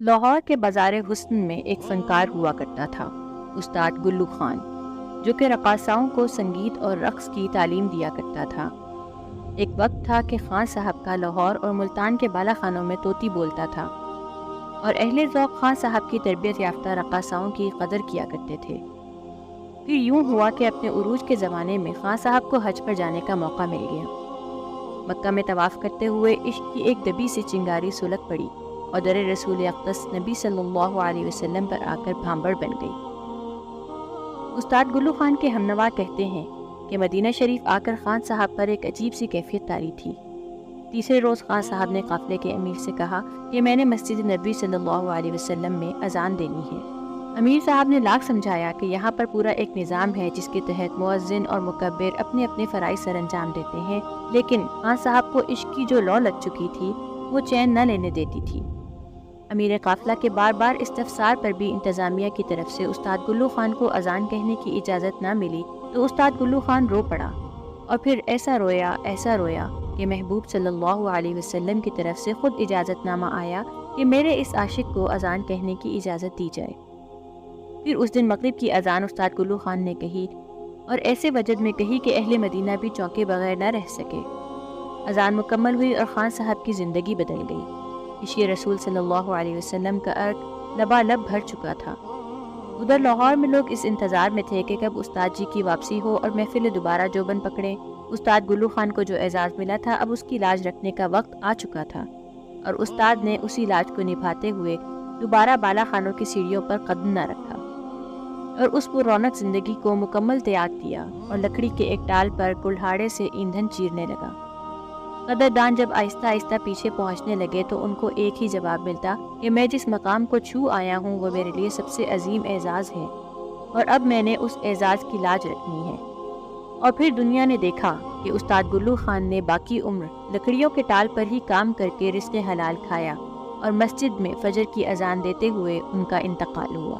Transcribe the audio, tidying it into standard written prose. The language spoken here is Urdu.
لاہور کے بازار حسن میں ایک فنکار ہوا کرتا تھا، استاد گلو خان، جو کہ رقاصاؤں کو سنگیت اور رقص کی تعلیم دیا کرتا تھا۔ ایک وقت تھا کہ خان صاحب کا لاہور اور ملتان کے بالا خانوں میں طوطی بولتا تھا، اور اہل ذوق خان صاحب کی تربیت یافتہ رقاصاؤں کی قدر کیا کرتے تھے۔ پھر یوں ہوا کہ اپنے عروج کے زمانے میں خان صاحب کو حج پر جانے کا موقع مل گیا۔ مکہ میں طواف کرتے ہوئے عشق کی ایک دبی سی چنگاری سلگ پڑی اور در رسول اقدس نبی صلی اللہ علیہ وسلم پر آ کر بھانبڑ بن گئی۔ استاد گلو خان کے ہمنوا کہتے ہیں کہ مدینہ شریف آ کر خان صاحب پر ایک عجیب سی کیفیت طاری تھی۔ تیسرے روز خان صاحب نے قافلے کے امیر سے کہا کہ میں نے مسجد نبی صلی اللہ علیہ وسلم میں اذان دینی ہے۔ امیر صاحب نے لاکھ سمجھایا کہ یہاں پر پورا ایک نظام ہے جس کے تحت مؤذن اور مکبر اپنے اپنے فرائض سر انجام دیتے ہیں، لیکن خان صاحب کو عشق کی جو لو لگ چکی تھی وہ چین نہ لینے دیتی تھی۔ امیر قافلہ کے بار بار استفسار پر بھی انتظامیہ کی طرف سے استاد گلو خان کو اذان کہنے کی اجازت نہ ملی تو استاد گلو خان رو پڑا، اور پھر ایسا رویا کہ محبوب صلی اللہ علیہ وسلم کی طرف سے خود اجازت نامہ آیا کہ میرے اس عاشق کو اذان کہنے کی اجازت دی جائے۔ پھر اس دن مغرب کی اذان استاد گلو خان نے کہی، اور ایسے وجد میں کہی کہ اہل مدینہ بھی چونکے بغیر نہ رہ سکے۔ اذان مکمل ہوئی اور خان صاحب کی زندگی بدل گئی۔ عشق رسول صلی اللہ علیہ وسلم کا عرق لبالب بھر چکا تھا۔ ادھر لاہور میں لوگ اس انتظار میں تھے کہ کب استاد جی کی واپسی ہو اور محفل دوبارہ جوبن پکڑے۔ استاد گلو خان کو جو اعزاز ملا تھا اب اس کی لاج رکھنے کا وقت آ چکا تھا، اور استاد نے اسی لاج کو نبھاتے ہوئے دوبارہ بالا خانوں کی سیڑھیوں پر قدم نہ رکھا، اور اس پر رونق زندگی کو مکمل تیاگ دیا اور لکڑی کے ایک ٹال پر کلہاڑے سے ایندھن چیرنے لگا۔ قدردان جب آہستہ آہستہ پیچھے پہنچنے لگے تو ان کو ایک ہی جواب ملتا کہ میں جس مقام کو چھو آیا ہوں وہ میرے لیے سب سے عظیم اعزاز ہے، اور اب میں نے اس اعزاز کی لاج رکھنی ہے۔ اور پھر دنیا نے دیکھا کہ استاد گلو خان نے باقی عمر لکڑیوں کے ٹال پر ہی کام کر کے رزق حلال کھایا، اور مسجد میں فجر کی اذان دیتے ہوئے ان کا انتقال ہوا۔